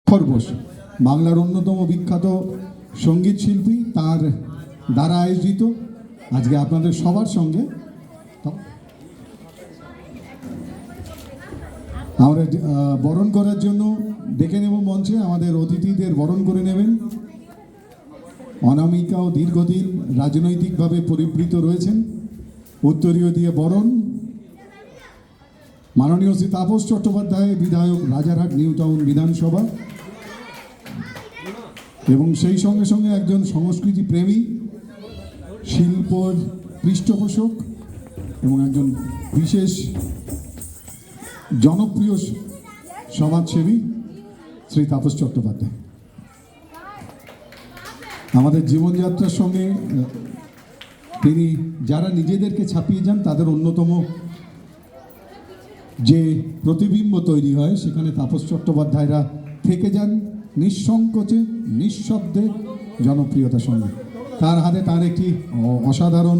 খরগোশ বাংলার অন্যতম বিখ্যাত সঙ্গীত শিল্পী, তার দ্বারা আয়োজিত আজকে আপনাদের সবার সঙ্গে আমরা বরণ করার জন্য ডেকে নেব মঞ্চে। আমাদের অতিথিদের বরণ করে নেবেন। অনামিকাও দীর্ঘদিন রাজনৈতিকভাবে পরিবৃত রয়েছেন। উত্তরীয় দিয়ে বরণ মাননীয় শ্রী তাপস চট্টোপাধ্যায়, বিধায়ক, রাজারহাট নিউ টাউন বিধানসভা, এবং সেই সঙ্গে সঙ্গে একজন সংস্কৃতি প্রেমী, শিল্পর পৃষ্ঠপোষক এবং একজন বিশেষ জনপ্রিয় সমাজসেবী শ্রী তাপস চট্টোপাধ্যায়। আমাদের জীবনযাত্রার সঙ্গে তিনি যারা নিজেদেরকে ছাপিয়ে যান তাদের অন্যতম যে প্রতিবিম্ব তৈরি হয়, সেখানে তাপস চট্টোপাধ্যায়রা থেকে যান নিঃসংকোচে, নিঃশব্দে, জনপ্রিয়তার সঙ্গে। তার হাতে তার একটি অসাধারণ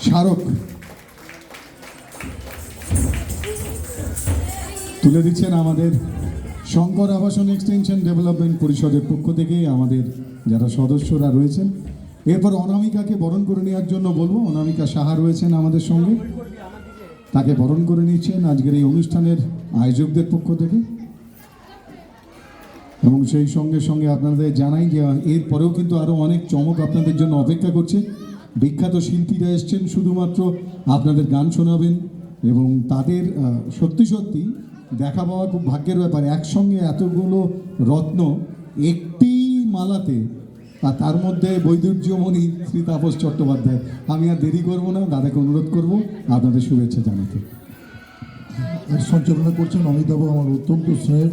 স্মারক তুলে দিচ্ছেন আমাদের শঙ্কর আবাসন এক্সটেনশন ডেভেলপমেন্ট পরিষদের পক্ষ থেকে আমাদের যারা সদস্যরা রয়েছেন। এরপর অনামিকাকে বরণ করে নেওয়ার জন্য বলবো। অনামিকা সাহা রয়েছেন আমাদের সঙ্গে, তাকে বরণ করে নিচ্ছেন আজকের এই অনুষ্ঠানের আয়োজকদের পক্ষ থেকে। এবং সেই সঙ্গে সঙ্গে আপনাদের জানাই যে এরপরেও কিন্তু আরও অনেক চমক আপনাদের জন্য অপেক্ষা করছে। বিখ্যাত শিল্পীরা এসছেন শুধুমাত্র আপনাদের গান শোনাবেন, এবং তাদের সত্যি সত্যি দেখা পাওয়া খুব ভাগ্যের ব্যাপার। একসঙ্গে এতগুলো রত্ন একটি মালাতে, আর তার মধ্যে বৈদুর্যমণি শ্রী তাপস চট্টোপাধ্যায়। আমি আর দেরি করব না, দাদাকে অনুরোধ করব আপনাদের শুভেচ্ছা জানাতে। সঞ্চালনা করছেন অমিতাভ, আমার অত্যন্ত স্নেহের।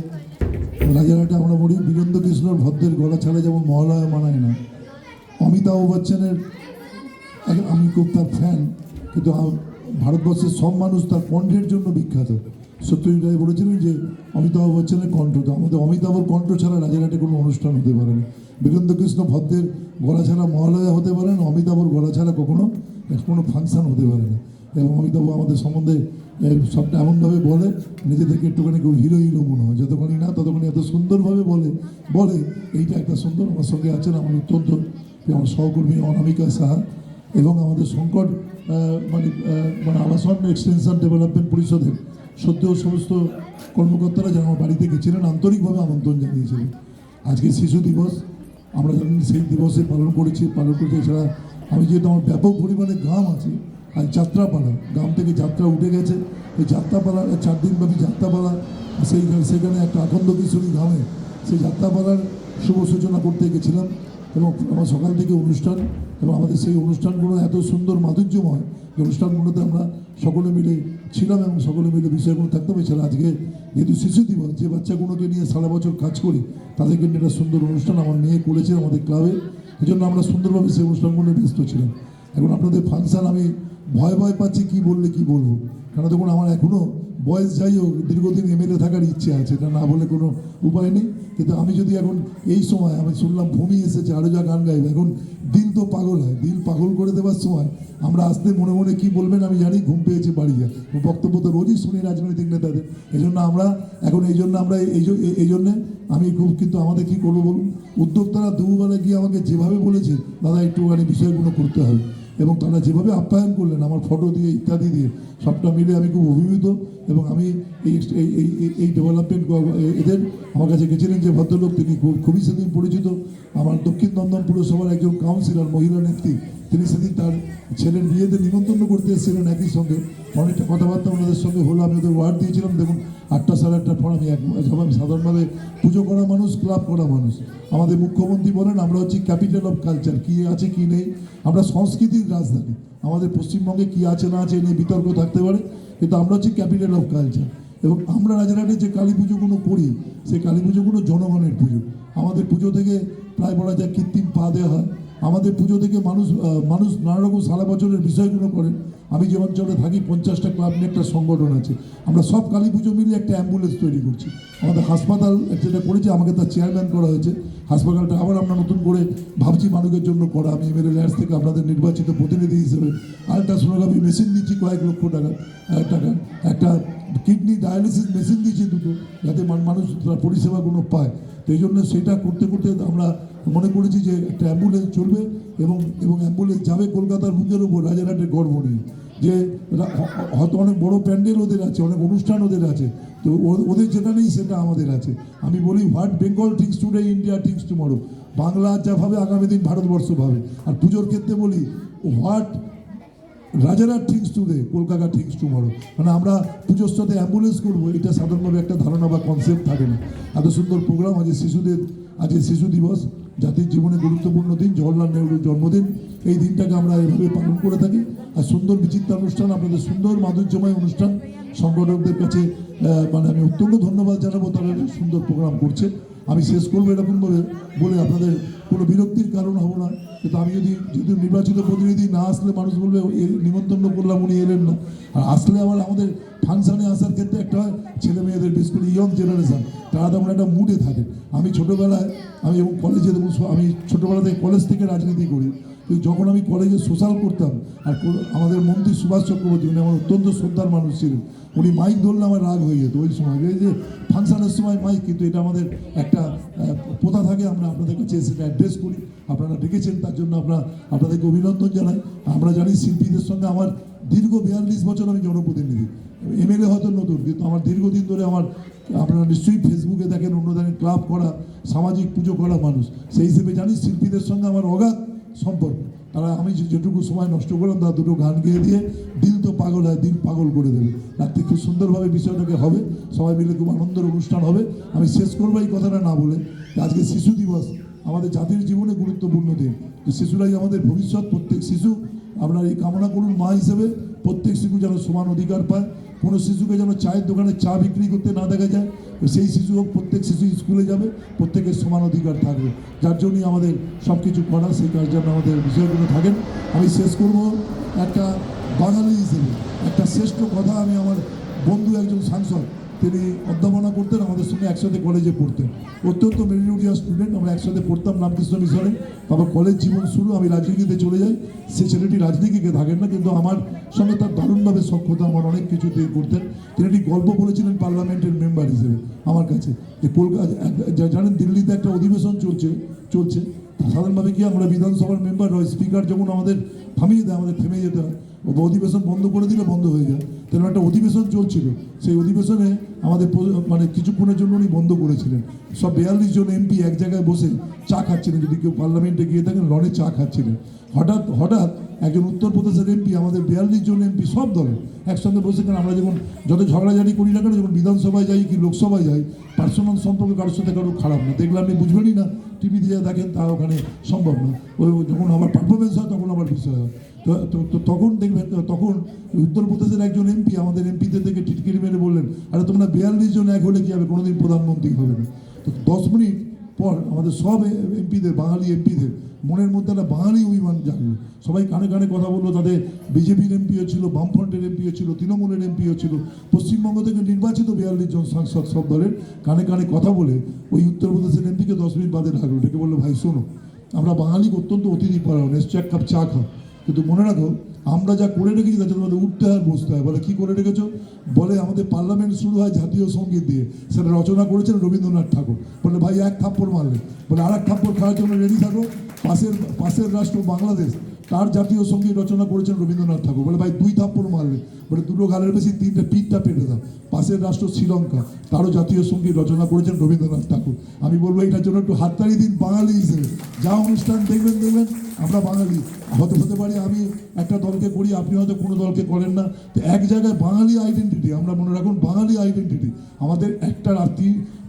রাজারহাটে আমরা বলি বীরেন্দ্র কৃষ্ণর ভদ্রের গলা ছাড়া যেমন মহালয়া মানায় না, অমিতাভ বচ্চনের আমি খুব তার ফ্যান, কিন্তু ভারতবর্ষের সব মানুষ তার কণ্ঠের জন্য বিখ্যাত। সত্যজিৎ রায় বলেছিলেন যে অমিতাভ বচ্চনের কণ্ঠ, তো আমাদের অমিতাভর কণ্ঠ ছাড়া রাজারহাটে কোনো অনুষ্ঠান হতে পারে না। বীরেন্দ্র কৃষ্ণ ভদ্রের গলা ছাড়া মহালয়া হতে পারে না, অমিতাভর গলা ছাড়া কোনো ফাংশন হতে পারে না। এবং অমিতাভ আমাদের সম্বন্ধে সবটা এমনভাবে বলে, নিজেদেরকে একটুখানি খুব হিরো হিরো মনে হয়। যতক্ষণই না ততক্ষণই এত সুন্দরভাবে বলে এইটা একটা সুন্দর। আমার সঙ্গে আছেন আমার অত্যন্ত আমার সহকর্মী অনামিকা সাহা, এবং আমাদের শঙ্কর মানে আবাসন এক্সটেনশন ডেভেলপমেন্ট পরিষদের সত্ত্বেও সমস্ত কর্মকর্তারা যারা আমার বাড়িতে গেছিলেন, আন্তরিকভাবে আমন্ত্রণ জানিয়েছিলেন। আজকে শিশু দিবস, আমরা জানেন সেই দিবসে পালন করতে। এছাড়া আমি যেহেতু আমার ব্যাপক পরিমাণে গ্রাম আছে, আর যাত্রাপালা গ্রাম থেকে যাত্রা উঠে গেছে, এই যাত্রাপালা 4 দিনব্যাপী যাত্রাপালা, সেখানে একটা আকন্দ কিশোরী গ্রামে সেই যাত্রাপালার শুভ সূচনা করতে গেছিলাম। এবং আমার সকাল থেকে অনুষ্ঠান, এবং আমাদের সেই অনুষ্ঠানগুলো এত সুন্দর মাধুর্যময়, যে অনুষ্ঠানগুলোতে আমরা সকলে মিলে ছিলাম এবং সকলে মিলে বিষয়গুলো থাকতাম। এছাড়া আজকে যেহেতু শিশু দিবস, যে বাচ্চাগুলোকে নিয়ে সারা বছর কাজ করি তাদেরকে নিয়ে একটা সুন্দর অনুষ্ঠান আমার মেয়ে করেছে আমাদের ক্লাবে, এই জন্য আমরা সুন্দরভাবে সেই অনুষ্ঠানগুলো ব্যস্ত ছিলাম। এখন আপনাদের ফাংশান আমি ভয় পাচ্ছি কি বলবো, কারণ দেখুন আমার এখনও বয়স যাই হোক, দীর্ঘদিন এমএলএ থাকার ইচ্ছে আছে, এটা না বলে কোনো উপায় নেই। কিন্তু আমি যদি এখন এই সময় আমি শুনলাম ভূমি এসেছে আরও যা গান গাইবে, এখন দিল তো পাগল হয়, দিল পাগল করে দেওয়ার সময় আমরা আসতে মনে মনে কী বলবেন আমি জানি, ঘুম পেয়েছে বাড়ি যায়, বক্তব্য তো রোজই শুনি রাজনৈতিক নেতাদের। এই জন্য আমরা এই জন্যে আমি খুব, কিন্তু আমাদের কী করবো বলুন, উদ্যোক্তারা দুবেলা গিয়ে আমাকে যেভাবে বলেছে দাদা একটুখানি বিষয়গুলো করতে হবে, এবং তারা যেভাবে আপ্যায়ন করলেন আমার ফটো দিয়ে ইত্যাদি দিয়ে, সবটা মিলে আমি খুব অভিভূত। এবং আমি এই ডেভেলপমেন্ট এদের আমার কাছে গেছিলেন যে ভদ্রলোক, তিনি খুবই সেদিন পরিচিত, আমার দক্ষিণ দমদম পুরসভার একজন কাউন্সিলর, মহিলা নেত্রী। তিনি সেদিন তার ছেলের বিয়েতে নিমন্ত্রণ করতে এসেছিলেন, একই সঙ্গে অনেকটা কথাবার্তা ওনাদের সঙ্গে হলো। আমি ওদের ওয়ার্ড দিয়েছিলাম, দেখুন 8টা সাড়ে 8টার পর আমি সাধারণভাবে পুজো করা মানুষ, ক্লাব করা মানুষ। আমাদের মুখ্যমন্ত্রী বলেন আমরা হচ্ছি ক্যাপিটাল অফ কালচার, কী আছে কী নেই, আমরা সংস্কৃতির রাজধানী। আমাদের পশ্চিমবঙ্গে কী আছে না আছে নিয়ে বিতর্ক থাকতে পারে, কিন্তু আমরা হচ্ছি ক্যাপিটাল অফ কালচার। এবং আমরা রাজারহাটে যে কালী পুজোগুলো করি, সেই কালী পুজোগুলো জনগণের পুজো। আমাদের পুজো থেকে প্রায় বলা যায় কৃত্রিম পা দেওয়া হয়, আমাদের পুজো থেকে মানুষ নানা রকম সারা বছরের বিষয়গুলো করেন। আমি যে অঞ্চলে থাকি 50টা ক্লাব নিয়ে একটা সংগঠন আছে, আমরা সব কালী পুজো মিলে একটা অ্যাম্বুলেন্স তৈরি করছি। আমাদের হাসপাতাল যেটা করেছে, আমাকে তার চেয়ারম্যান করা হয়েছে। হাসপাতালটা আবার আমরা নতুন করে ভাবছি মানুষের জন্য করা। আমি এমএলএ ল্যান্ডস থেকে আপনাদের নির্বাচিত প্রতিনিধি হিসেবে আলট্রাসোনোগ্রাফি মেশিন দিচ্ছি কয়েক লক্ষ টাকা, একটা কিডনি ডায়ালিসিস মেশিন দিচ্ছি দুটো, যাতে মানুষ পরিষেবাগুলো পায়। তো এই জন্য সেটা করতে করতে আমরা মনে করেছি যে একটা অ্যাম্বুলেন্স চলবে এবং অ্যাম্বুলেন্স যাবে কলকাতার বুকের উপর রাজারহাটের গর্ব নিয়ে। যে হয়তো অনেক বড় প্যান্ডেল ওদের আছে, অনেক অনুষ্ঠান ওদের আছে, তো ওদের যেটা নেই সেটা আমাদের আছে। আমি বলি what Bengal things today India things tomorrow. Bangla যা ভাবে আগামী দিন ভারতবর্ষ ভাবে। আর পুজোর ক্ষেত্রে বলি what Rajarhat things today Kolkata things tomorrow. মানে আমরা পুজোর সাথে অ্যাম্বুলেন্স করবো, এটা সাধারণভাবে একটা ধারণা বা কনসেপ্ট থাকে না। এত সুন্দর প্রোগ্রাম। আজ শিশু দিবস, জাতির জীবনে গুরুত্বপূর্ণ দিন, জওহরলাল নেহরুর জন্মদিন। এই দিনটাকে আমরা এভাবে পালন করে থাকি। আর সুন্দর বিচিত্র অনুষ্ঠান, আপনাদের সুন্দর মাধুর্যময় অনুষ্ঠান, সংগঠকদের কাছে মানে আমি অত্যন্ত ধন্যবাদ জানাবো, তারা সুন্দর প্রোগ্রাম করছে। আমি শেষ করবো এরকম বলে আপনাদের কোনো বিরক্তির কারণ হবো না। কিন্তু আমি যদি নির্বাচিত প্রতিনিধি না আসলে মানুষ বলবে নিমন্ত্রণ করলাম উনি এলেন না। আর আসলে আবার আমাদের ফাংশনে আসার ক্ষেত্রে একটা ছেলে মেয়েদের বিশেষ করে ইয়ং জেনারেশান, তারা তেমন একটা মুডে থাকে। আমি ছোটোবেলায় এবং কলেজে আমি ছোটোবেলা থেকে কলেজ থেকে রাজনীতি করি। যখন আমি কলেজে সোশ্যাল করতাম, আর আমাদের মন্ত্রী সুভাষ চক্রবর্তী, উনি আমার অত্যন্ত শ্রদ্ধার মানুষ ছিলেন, উনি মাইক ধরলে আমার রাগ হয়ে যেত ওই সময়, এই যে ফাংশনের সময় মাইক। কিন্তু এটা আমাদের একটা প্রথা থাকে, আমরা আপনাদের কাছে সেটা অ্যাড্রেস করি। আপনারা ডেকেছেন, তার জন্য আপনাদেরকে অভিনন্দন জানাই। আমরা জানি শিল্পীদের সঙ্গে আমার দীর্ঘ 42 বছর আমি জনপ্রতিনিধি। এমএলএ হয়তো নতুন, কিন্তু আমার দীর্ঘদিন ধরে আপনারা নিশ্চয়ই ফেসবুকে দেখেন, অন্য ধরনের ক্লাব করা, সামাজিক পুজো করা মানুষ। সেই হিসেবে জানি শিল্পীদের সঙ্গে আমার অগাধ সম্পর্ক। তারা আমি যেটুকু সময় নষ্ট করলাম, তারা দুটো গান গেয়ে দিয়ে দিল তো পাগল হয়, দিল পাগল করে দেবে। রাত্রি খুব সুন্দরভাবে বিষয়টাকে হবে, সবাই মিলে খুব আনন্দের অনুষ্ঠান হবে। আমি শেষ করবো এই কথাটা না বলে, আজকে শিশু দিবস আমাদের জাতির জীবনে গুরুত্বপূর্ণ দিন। শিশুরাই আমাদের ভবিষ্যৎ। প্রত্যেক শিশু, আপনার এই কামনা করুন মা হিসেবে, প্রত্যেক শিশু যেন সমান অধিকার পায়। কোনো শিশুকে যেন চায়ের দোকানে চা বিক্রি করতে না দেখা যায়। সেই শিশু হোক, প্রত্যেক শিশু স্কুলে যাবে, প্রত্যেকের সমান অধিকার থাকবে। যার জন্যই আমাদের সব কিছু করা, সেই কাজ যেন আমাদের বিষয়গুলো থাকেন। আমি শেষ করব একটা বাঙালি হিসেবে একটা শ্রেষ্ঠ কথা। আমি আমার বন্ধু একজন সাংসদ, তিনি অধ্যাপনা করতেন, আমাদের সঙ্গে একসাথে কলেজে পড়তেন, অত্যন্ত মেরিটোরিয়াস স্টুডেন্ট। আমরা একসাথে পড়তাম রামকৃষ্ণ মিশনে। তারপর কলেজ জীবন শুরু, আমি রাজনীতিতে চলে যাই। সে ছেলেটি রাজনীতিকে থাকেন না, কিন্তু আমার সঙ্গে তার দারুণভাবে সক্ষতা, আমার অনেক কিছু তিনি করতেন। তিনি একটি গল্প বলেছিলেন পার্লামেন্টের মেম্বার হিসেবে আমার কাছে, যে কলকাতা জানেন দিল্লিতে একটা অধিবেশন চলছে। সাধারণভাবে কি আমরা বিধানসভার মেম্বার হয়, স্পিকার যখন আমাদের থামিয়ে দেয়, আমাদের থেমে যেতে হয়। অধিবেশন বন্ধ করে দিলে বন্ধ হয়ে যায়। তেমন একটা অধিবেশন চলছিল, সেই অধিবেশনে আমাদের মানে কিছুক্ষণের জন্য উনি বন্ধ করেছিলেন। সব 42 জন এমপি এক জায়গায় বসে চা খাচ্ছিলেন। যদি কেউ পার্লামেন্টে গিয়ে থাকেন, লনে চা খাচ্ছিলেন। হঠাৎ একজন উত্তরপ্রদেশের এমপি, আমাদের 42 জন এমপি সব দলের একসঙ্গে বসে, কারণ আমরা যখন যত ঝগড়াঝাড়ি করি না কেন, যখন বিধানসভায় যাই কি লোকসভায় যাই, পার্সোনাল সম্পর্ক কারোর সাথে কারো খারাপ না, দেখলে আপনি বুঝবেনই না। টিভিতে যা দেখেন তা ওখানে সম্ভব না। ওই যখন আমার পারফরমেন্স হয় তখন আমার বিষয় হয়। তো তখন দেখবেন, তখন উত্তরপ্রদেশের একজন এমপি আমাদের এমপিদের থেকে টিটকিরি মেরে বললেন, আরে তোমরা 42 জন এক হলে কী হবে, কোনোদিন প্রধানমন্ত্রী হবে না। তো 10 মিনিট পর আমাদের সব এমপিদের, বাঙালি এমপিদের মনের মধ্যে একটা বাঙালি অভিমান জাগলো। সবাই কানে কানে কথা বললো। তাদের বিজেপির এমপিও ছিল, বামফ্রন্টের এমপিও ছিল, তৃণমূলের এমপিও ছিল, পশ্চিমবঙ্গ থেকে নির্বাচিত 42 জন সাংসদ সব দলের কানে কানে কথা বলে ওই উত্তরপ্রদেশের এমপিকে 10 মিনিট বাদে ডাকলো, ডেকে বললো, ভাই শোনো, আমরা বাঙালি অত্যন্ত অতিথি পরায়ণ, এসছো এক কাপ চা খাও, কিন্তু মনে রাখো আমরা যা করে রেখেছি তার জন্য আমাদের উঠতে হয়, বসতে হয়। বলে কী করে রেখেছো? বলে আমাদের পার্লামেন্ট শুরু হয় জাতীয় সঙ্গীত দিয়ে, সেটা রচনা করেছেন রবীন্দ্রনাথ ঠাকুর। বলে ভাই এক থাপ্পড় মারলে, বলে আর এক থাপ্পড় খাওয়ার জন্য রেডি থাকো। পাশের রাষ্ট্র বাংলাদেশ, তার জাতীয় সঙ্গীত রচনা করেছেন রবীন্দ্রনাথ ঠাকুর। বলে ভাই 2 থাপ্পড় মারলে, বলে দুটো গালের বেশি 3টে পিঠটা পেটে দাও। পাশের রাষ্ট্র শ্রীলঙ্কা, তারও জাতীয় সঙ্গীত রচনা করেছেন রবীন্দ্রনাথ ঠাকুর। আমি বলবো এটার জন্য একটু হাততালি দিন বাঙালি হিসেবে। যা অনুষ্ঠান দেখবেন আমরা বাঙালি। হতে পারে আমি একটা দলকে করি, আপনি হয়তো কোনো দলকে করেন না, তো এক জায়গায় বাঙালি আইডেন্টিটি, আমরা মনে রাখুন বাঙালি আইডেন্টিটি। আমাদের একটা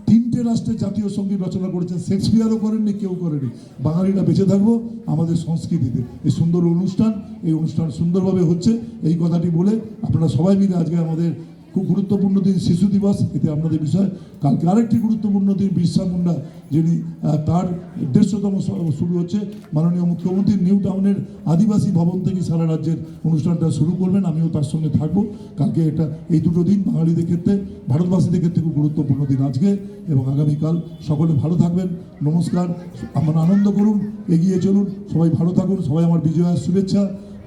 3টে রাষ্ট্রের জাতীয় সঙ্গীত রচনা করেছেন, শেক্সপিয়ারও করেননি, কেউ করেনি। বাঙালিরা বেঁচে থাকবো আমাদের সংস্কৃতিতে। এই সুন্দর অনুষ্ঠান, এই অনুষ্ঠান সুন্দরভাবে হচ্ছে, এই কথাটি বলে আপনারা সবাই মিলে আজকে আমাদের খুব গুরুত্বপূর্ণ দিন শিশু দিবস, এতে আপনাদের বিষয়। কালকে আরেকটি গুরুত্বপূর্ণ দিন বিরসা মুন্ডা, যিনি তার 150তম শুরু হচ্ছে। মাননীয় মুখ্যমন্ত্রী নিউ টাউনের আদিবাসী ভবন থেকে সারা রাজ্যের অনুষ্ঠানটা শুরু করবেন, আমিও তার সঙ্গে থাকবো। কালকে এই দুটো দিন বাঙালিদের ক্ষেত্রে, ভারতবাসীদের ক্ষেত্রে খুব গুরুত্বপূর্ণ দিন আজকে এবং আগামীকাল। সকলে ভালো থাকবেন, নমস্কার। আমার আনন্দ করুন, এগিয়ে চলুন, সবাই ভালো থাকুন। সবাই আমার বিজয়ার শুভেচ্ছা,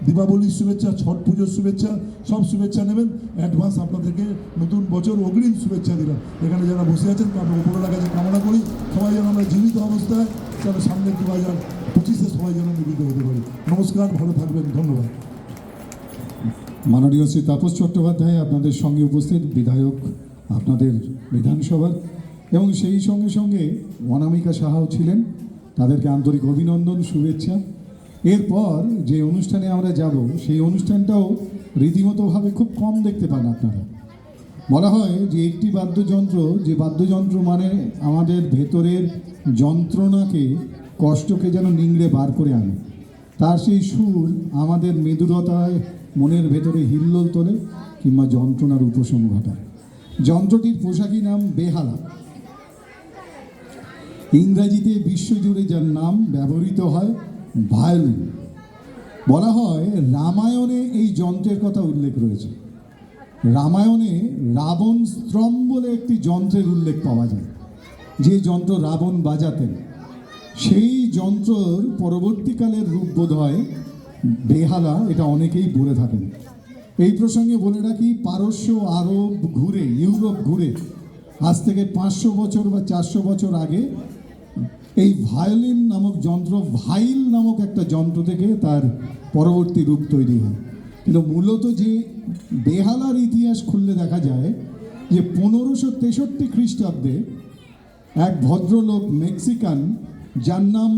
দীপাবলির শুভেচ্ছা, ছট পুজোর শুভেচ্ছা, সব শুভেচ্ছা নেবেন। অ্যাডভান্স আপনাদেরকে নতুন বছর অগ্রিম শুভেচ্ছা দিলাম। এখানে যারা বসে আছেন আমরা উপরওয়ালার কাছে কামনা করি সবাই যেন আমরা জীবিত অবস্থায় যেন সামনে 2025-এ সবাই যেন মিলিত হতে পারি। নমস্কার, ভালো থাকবেন, ধন্যবাদ। মাননীয় শ্রী তাপস চট্টোপাধ্যায় আপনাদের সঙ্গে উপস্থিত, বিধায়ক আপনাদের বিধানসভার, এবং সেই সঙ্গে সঙ্গে অনামিকা সাহাও ছিলেন। তাদেরকে আন্তরিক অভিনন্দন, শুভেচ্ছা। এরপর যে অনুষ্ঠানে আমরা যাব সেই অনুষ্ঠানটাও রীতিমতোভাবে খুব কম দেখতে পান আপনারা। বলা হয় যে একটি বাদ্যযন্ত্র, যে বাদ্যযন্ত্র মানে আমাদের ভেতরের যন্ত্রণাকে, কষ্টকে যেন নিংড়ে বার করে আনে, তার সেই সুর আমাদের মেদুরতায় মনের ভেতরে হিল্লোল তোলে কিংবা যন্ত্রণার উপশম ঘটায়। যন্ত্রটির পোশাকি নাম বেহালা। ইংরাজিতে বিশ্বজুড়ে যার নাম ব্যবহৃত হয় ভায়োলিন। বলা হয় রামায়ণে এই যন্ত্রের কথা উল্লেখ রয়েছে। রামায়ণে রাবণ স্ত্রম বলে একটি যন্ত্রের উল্লেখ পাওয়া যায়, যে যন্ত্র রাবণ বাজাতেন। সেই যন্ত্রর পরবর্তীকালের রূপ বোধ হয় বেহালা, এটা অনেকেই বলে থাকেন। এই প্রসঙ্গে বলে রাখি, পারস্য, আরব ঘুরে, ইউরোপ ঘুরে আজ থেকে 500 বছর বা 400 বছর আগে এই ভায়োলিন নামক যন্ত্র, ভাইল নামক একটা যন্ত্র থেকে তার পরবর্তী রূপ তৈরি হয়। কিন্তু মূলত যে বেহালার ইতিহাস খুললে দেখা যায় যে 1563 খ্রিস্টাব্দে এক ভদ্রলোক মেক্সিকান, যার নাম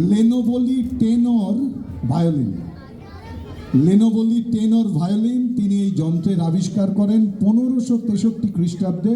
লেনোবলি টেনর ভায়োলিন, তিনি এই যন্ত্রের আবিষ্কার করেন 1563 খ্রিস্টাব্দে